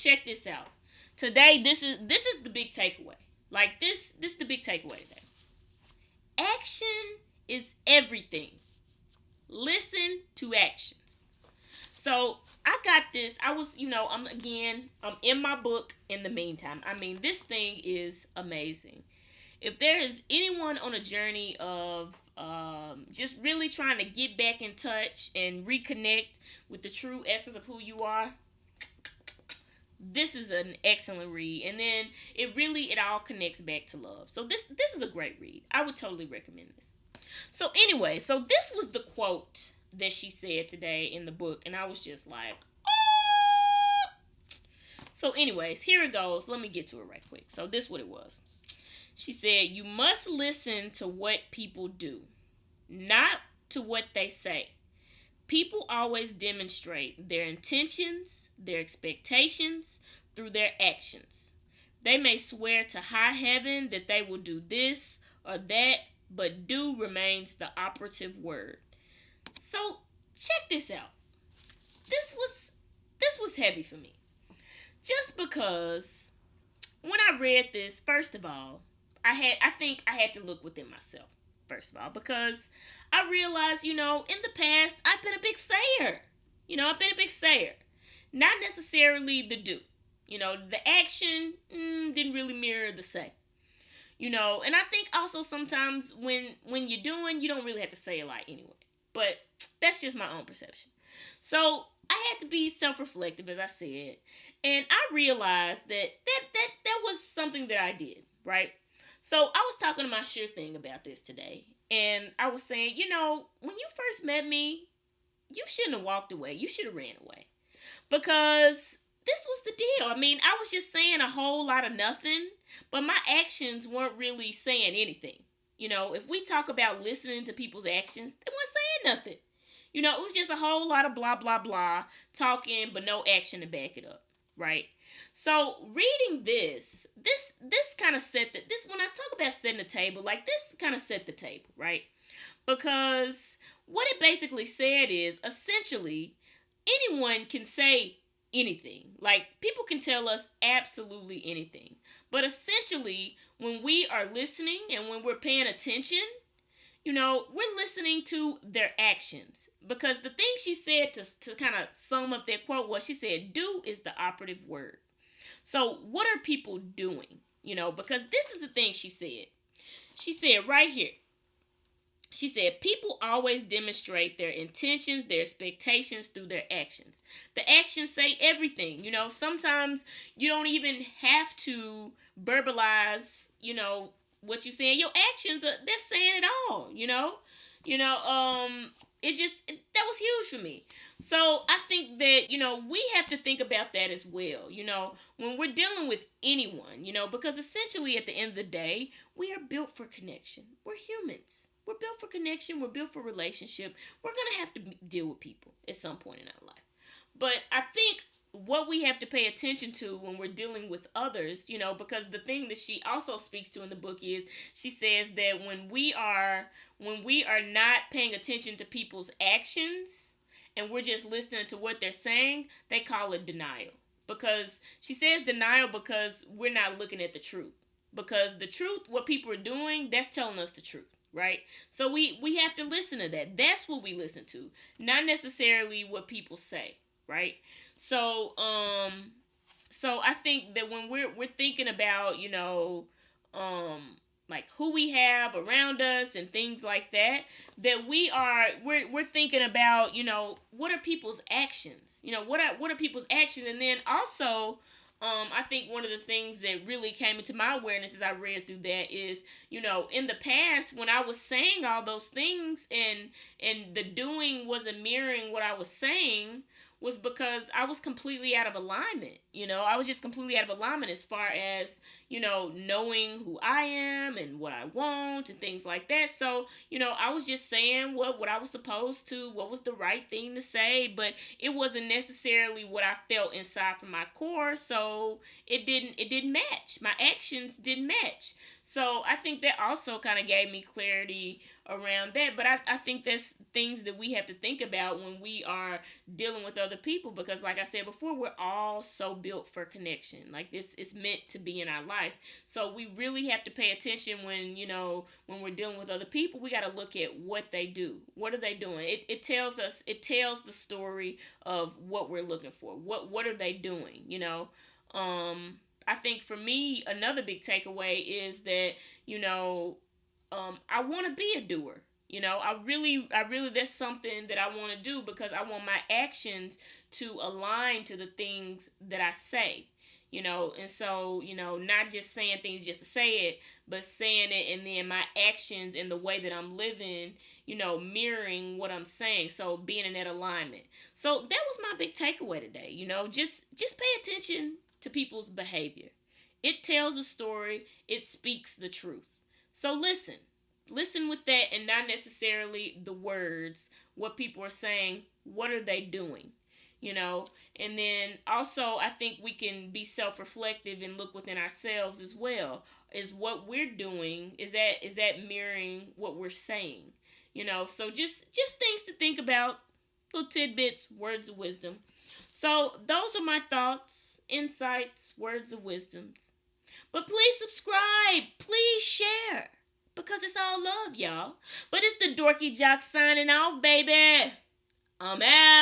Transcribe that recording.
check this out. Today, this is the big takeaway. Like this is the big takeaway today. Action is everything. Listen to actions. So I got this. I was, I'm in my book in the meantime. I mean, this thing is amazing. If there is anyone on a journey of just really trying to get back in touch and reconnect with the true essence of who you are, this is an excellent read. And then it all connects back to love. So this is a great read. I would totally recommend this. So anyway, so this was the quote that she said today in the book, and I was just like, oh. So anyways, here it goes. Let me get to it right quick. So this is what it was. She said, you must listen to what people do, not to what they say. People always demonstrate their intentions, their expectations through their actions. They may swear to high heaven that they will do this or that, but do remains the operative word. So check this out. This was heavy for me. Just because when I read this, first of all, I think I had to look within myself, first of all, because I realized, in the past, I've been a big sayer. I've been a big sayer. Not necessarily the do. The action didn't really mirror the say. And I think also sometimes when you're doing, you don't really have to say a lot anyway. But that's just my own perception. So I had to be self-reflective, as I said. And I realized that was something that I did, right? So I was talking to my sure thing about this today. And I was saying, when you first met me, you shouldn't have walked away. You should have ran away. Because this was the deal. I mean, I was just saying a whole lot of nothing, but my actions weren't really saying anything. If we talk about listening to people's actions, they weren't saying nothing. It was just a whole lot of blah, blah, blah, talking, but no action to back it up, right? So reading this kind of when I talk about setting the table, like this kind of set the table, right? Because what it basically said is, essentially, anyone can say anything. Like, people can tell us absolutely anything. But essentially, when we are listening and when we're paying attention, we're listening to their actions. Because the thing she said to kind of sum up that quote was, she said, do is the operative word. So what are people doing? Because this is the thing she said. She said right here, she said, people always demonstrate their intentions, their expectations through their actions. The actions say everything. Sometimes you don't even have to verbalize, what you're saying. Your actions, they're saying it all, that was huge for me. So I think that, we have to think about that as well, when we're dealing with anyone, because essentially at the end of the day, we are built for connection. We're humans. We're built for connection. We're built for relationship. We're going to have to deal with people at some point in our life. But I think what we have to pay attention to when we're dealing with others, because the thing that she also speaks to in the book is, she says that when we are not paying attention to people's actions and we're just listening to what they're saying, they call it denial. Because she says denial because we're not looking at the truth. Because the truth, what people are doing, that's telling us the truth. Right? So we have to listen to that. That's what we listen to. Not necessarily what people say. Right? So I think that when we're thinking about, like who we have around us and things like that, that we're thinking about, what are people's actions? What are people's actions? And then also, I think one of the things that really came into my awareness as I read through that is, in the past when I was saying all those things and the doing wasn't mirroring what I was saying, was because I was completely out of alignment. I was just completely out of alignment as far as, knowing who I am and what I want and things like that. So, I was just saying what I was supposed to, what was the right thing to say, but it wasn't necessarily what I felt inside from my core. So it didn't match. My actions didn't match. So I think that also kind of gave me clarity around that. But I think that's things that we have to think about when we are dealing with other people, because like I said before, we're all so built for connection. Like, this is meant to be in our life. So we really have to pay attention when, when we're dealing with other people. We got to look at what they do. What are they doing? It tells us, it tells the story of what we're looking for. What are they doing, I think for me, another big takeaway is that, I want to be a doer. I really, that's something that I want to do, because I want my actions to align to the things that I say. And so, not just saying things just to say it, but saying it, and then my actions and the way that I'm living, mirroring what I'm saying. So being in that alignment. So that was my big takeaway today. Just pay attention to people's behavior. It tells a story. It speaks the truth. So listen with that, and not necessarily the words, what people are saying. What are they doing? And then also, I think we can be self-reflective and look within ourselves as well. Is what we're doing, is that mirroring what we're saying? So just things to think about, little tidbits, words of wisdom. So those are my thoughts, insights, words of wisdoms. But please subscribe, please share, because it's all love, y'all. But it's the Dorky Jock signing off, baby. I'm out.